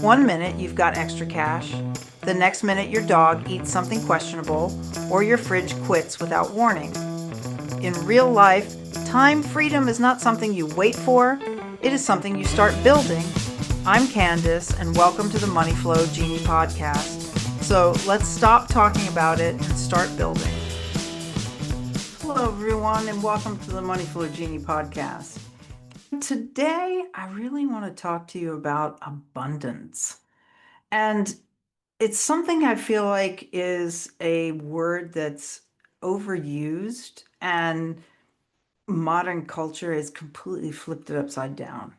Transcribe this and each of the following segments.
One minute you've got extra cash, the next minute your dog eats something questionable, or your fridge quits without warning. In real life, time freedom is not something you wait for, it is something you start building. I'm Candice, and welcome to the Money Flow Genie Podcast. So let's stop talking about it and start building. Hello, everyone, and welcome to the Money Flow Genie Podcast. Today, I really want to talk to you about abundance. And it's something I feel like is a word that's overused, and modern culture has completely flipped it upside down.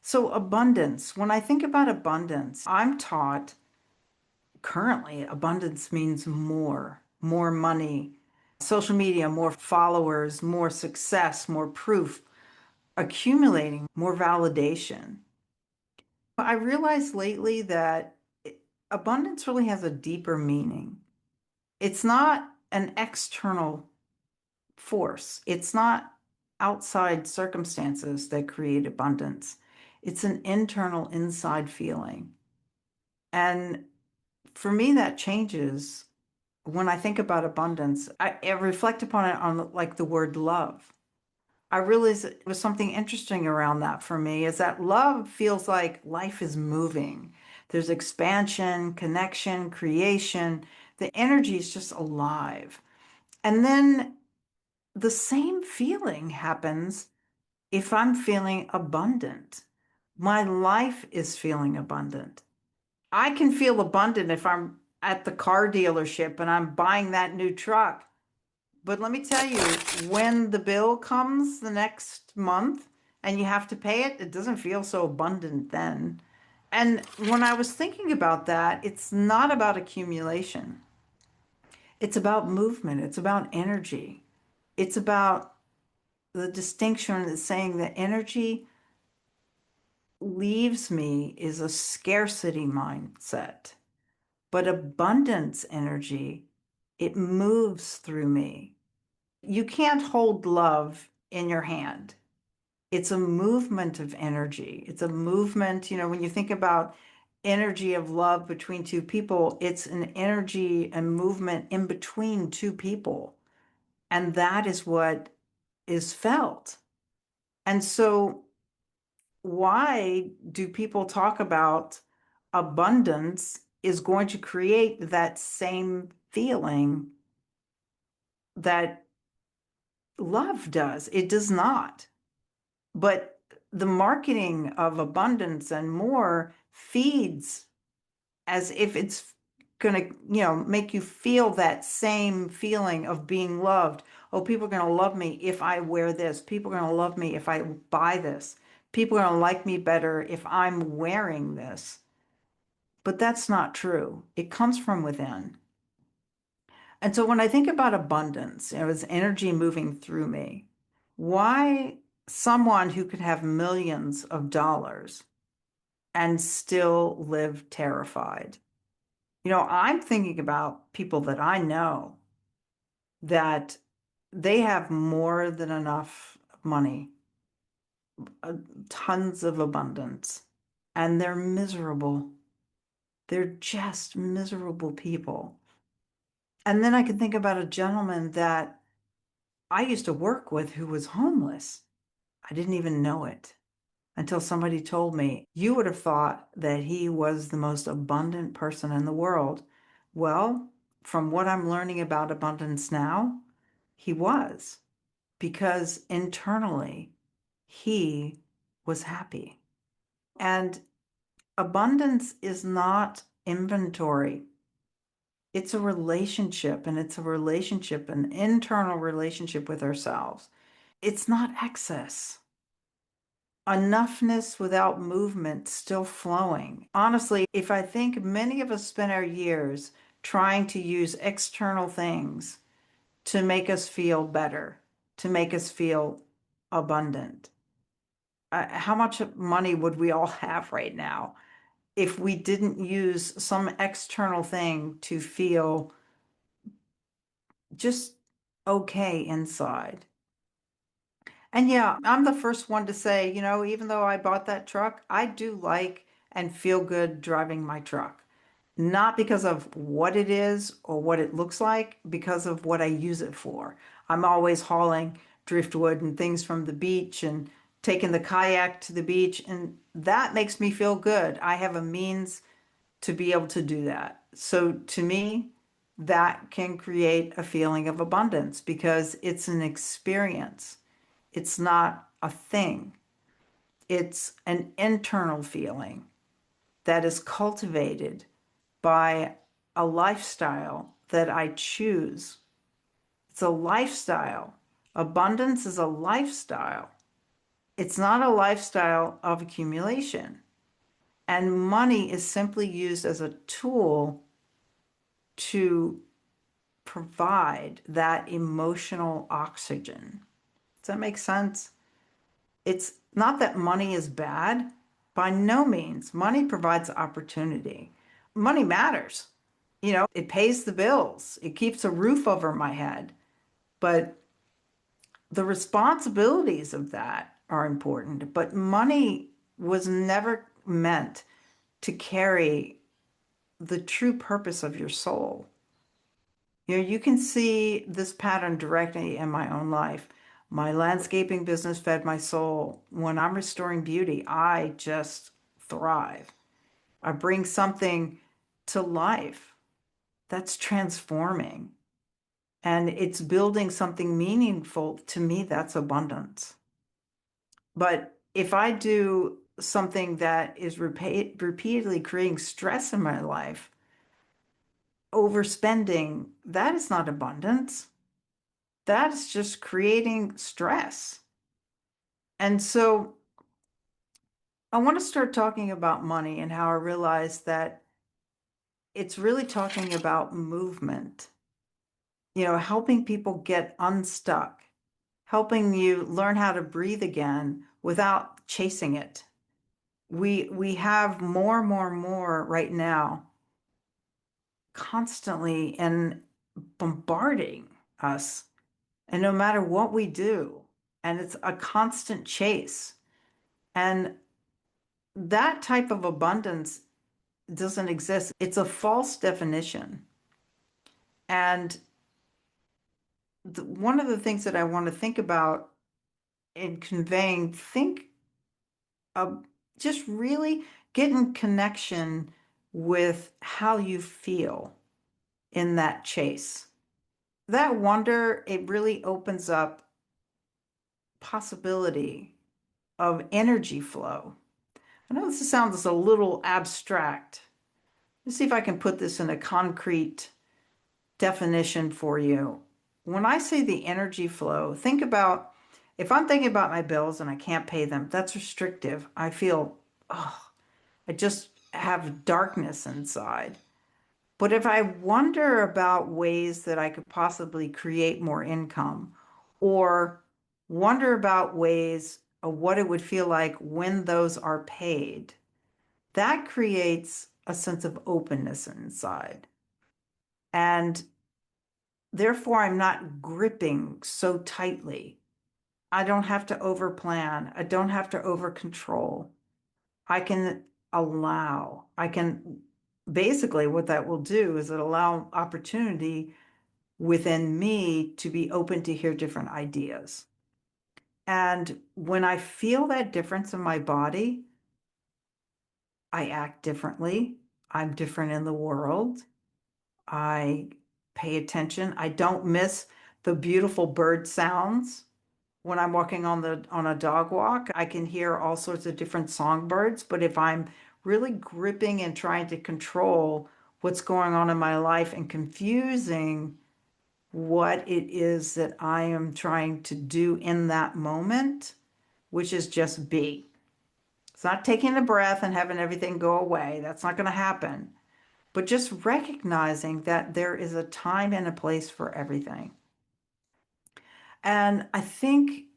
So, abundance, when I think about abundance, I'm taught currently abundance means more money, social media, more followers, more success, more proof, accumulating more validation. I realized lately that abundance really has a deeper meaning. It's not an external force, it's not outside circumstances that create abundance. It's an internal, inside feeling. And for me, that changes when I think about abundance. I reflect upon it on like the word love. I realized it was something interesting around that for me is that love feels like life is moving. There's expansion, connection, creation. The energy is just alive. And then the same feeling happens if I'm feeling abundant. My life is feeling abundant. I can feel abundant if I'm at the car dealership and I'm buying that new truck. But let me tell you, when the bill comes the next month and you have to pay it, it doesn't feel so abundant then. And when I was thinking about that, it's not about accumulation. It's about movement. It's about energy. It's about the distinction that's saying that energy leaves me is a scarcity mindset, but abundance energy, it moves through me. You can't hold love in your hand. It's a movement of energy. It's a movement, when you think about energy of love between two people, it's an energy and movement in between two people. And that is what is felt. And so, why do people talk about abundance is going to create that same feeling that love does? It does not. But the marketing of abundance and more feeds as if it's going to, make you feel that same feeling of being loved. Oh, people are going to love me if I wear this. People are going to love me if I buy this. People are going to like me better if I'm wearing this. But that's not true. It comes from within. And so when I think about abundance, it's energy moving through me. Why someone who could have millions of dollars and still live terrified? I'm thinking about people that I know that they have more than enough money, tons of abundance, and they're miserable. They're just miserable people. And then I can think about a gentleman that I used to work with who was homeless. I didn't even know it until somebody told me. You would have thought that he was the most abundant person in the world. Well, from what I'm learning about abundance now, he was, because internally he was happy. And abundance is not inventory. It's a relationship, and it's a relationship, an internal relationship with ourselves. It's not excess. Enoughness without movement still flowing. Honestly, if I think many of us spend our years trying to use external things to make us feel better, to make us feel abundant. How much money would we all have right now if we didn't use some external thing to feel just okay inside? And yeah, I'm the first one to say, even though I bought that truck, I do like and feel good driving my truck. Not because of what it is or what it looks like, because of what I use it for. I'm always hauling driftwood and things from the beach and taking the kayak to the beach, and that makes me feel good. I have a means to be able to do that. So to me, that can create a feeling of abundance because it's an experience. It's not a thing. It's an internal feeling that is cultivated by a lifestyle that I choose. It's a lifestyle. Abundance is a lifestyle. It's not a lifestyle of accumulation. And money is simply used as a tool to provide that emotional oxygen. Does that make sense? It's not that money is bad. By no means. Money provides opportunity. Money matters. It pays the bills. It keeps a roof over my head. But the responsibilities of that are important. But money was never meant to carry the true purpose of your soul. You can see this pattern directly in my own life. My landscaping business fed my soul. When I'm restoring beauty, I just thrive. I bring something to life that's transforming and it's building something meaningful. To me, that's abundance. But if I do something that is repeatedly creating stress in my life, overspending, that is not abundance. That's just creating stress. And so I want to start talking about money and how I realized that it's really talking about movement, helping people get unstuck, helping you learn how to breathe again without chasing it. We have more right now constantly and bombarding us. And no matter what we do, and it's a constant chase. And that type of abundance doesn't exist. It's a false definition. And one of the things that I want to think about in conveying, think of just really get in connection with how you feel in that chase. That wonder, it really opens up possibility of energy flow. I know this sounds a little abstract. Let's see if I can put this in a concrete definition for you. When I say the energy flow, think about if I'm thinking about my bills and I can't pay them, that's restrictive. I feel, oh, I just have darkness inside. But if I wonder about ways that I could possibly create more income or wonder about ways of what it would feel like when those are paid, that creates a sense of openness inside. And therefore, I'm not gripping so tightly. I don't have to overplan. I don't have to over control. I can allow. I can basically what that will do is it allow opportunity within me to be open to hear different ideas. And when I feel that difference in my body, I act differently. I'm different in the world. I pay attention. I don't miss the beautiful bird sounds. When I'm walking on a dog walk, I can hear all sorts of different songbirds, but if I'm really gripping and trying to control what's going on in my life and confusing what it is that I am trying to do in that moment, which is just be. It's not taking a breath and having everything go away. That's not going to happen. But just recognizing that there is a time and a place for everything. And I think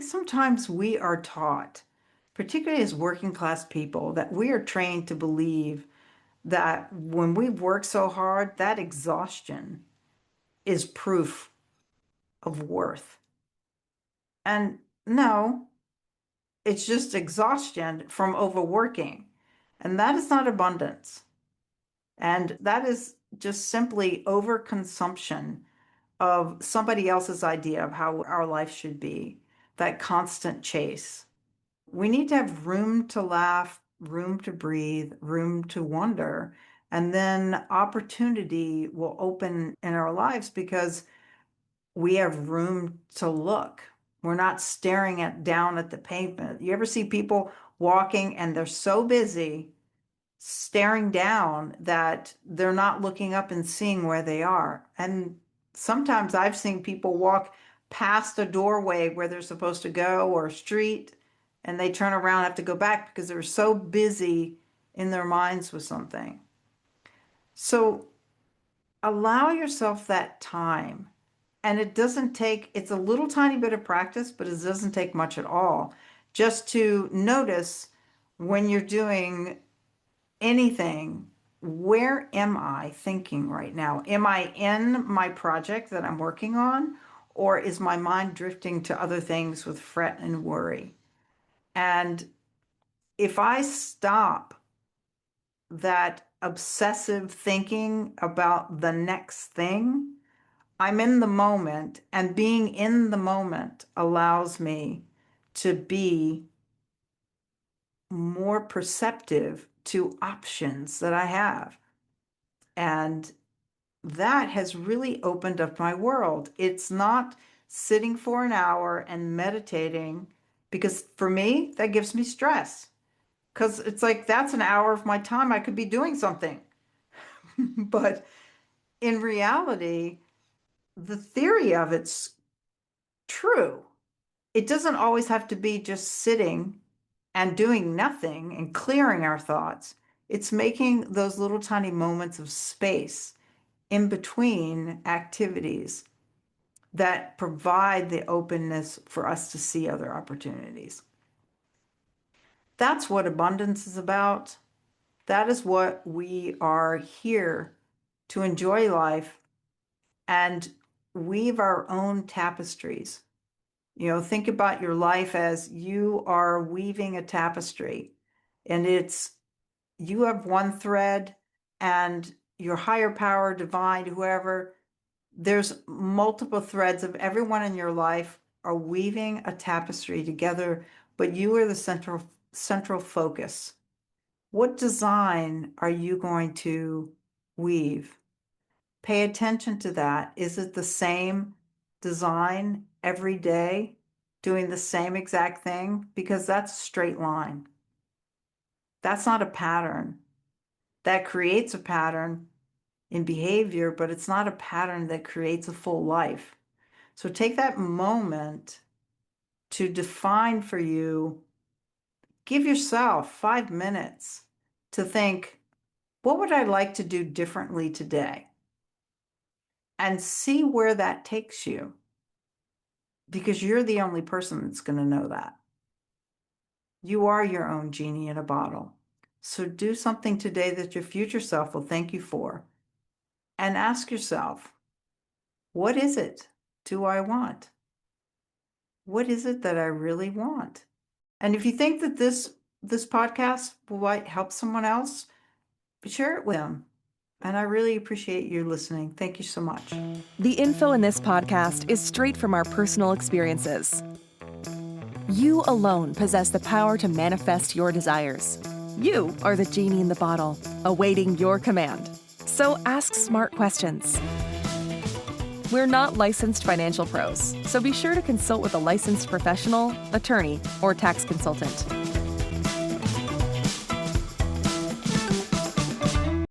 sometimes we are taught, particularly as working class people, that we are trained to believe that when we work so hard, that exhaustion is proof of worth. And no, It's just exhaustion from overworking. And that is not abundance. And that is just simply overconsumption of somebody else's idea of how our life should be, that constant chase. We need to have room to laugh, room to breathe, room to wonder, and then opportunity will open in our lives because we have room to look. We're not staring down at the pavement. You ever see people walking and they're so busy staring down that they're not looking up and seeing where they are? And sometimes I've seen people walk past a doorway where they're supposed to go or a street, and they turn around and have to go back because they're so busy in their minds with something. So allow yourself that time. And it's a little tiny bit of practice, but it doesn't take much at all. Just to notice when you're doing anything, where am I thinking right now? Am I in my project that I'm working on? Or is my mind drifting to other things with fret and worry? And if I stop that obsessive thinking about the next thing, I'm in the moment, and being in the moment allows me to be more perceptive to options that I have. And that has really opened up my world. It's not sitting for an hour and meditating, because for me, that gives me stress. Because it's like, that's an hour of my time I could be doing something. But in reality, the theory of it's true. It doesn't always have to be just sitting and doing nothing and clearing our thoughts. It's making those little tiny moments of space in between activities that provide the openness for us to see other opportunities. That's what abundance is about. That is what we are here to enjoy life and weave our own tapestries. Think about your life as you are weaving a tapestry, and you have one thread, and your higher power, divine, whoever, there's multiple threads of everyone in your life are weaving a tapestry together, but you are the central focus. What design are you going to weave? Pay attention to that. Is it the same design every day, doing the same exact thing? Because that's a straight line. That's not a pattern. That creates a pattern in behavior, but it's not a pattern that creates a full life. So take that moment to define for you, give yourself 5 minutes to think, what would I like to do differently today? And see where that takes you, because you're the only person that's going to know that. You are your own genie in a bottle. So do something today that your future self will thank you for. And ask yourself, what is it do I want? What is it that I really want? And if you think that this podcast might help someone else, share it with them. And I really appreciate you listening. Thank you so much. The info in this podcast is straight from our personal experiences. You alone possess the power to manifest your desires. You are the genie in the bottle, awaiting your command. So ask smart questions. We're not licensed financial pros, so be sure to consult with a licensed professional, attorney, or tax consultant.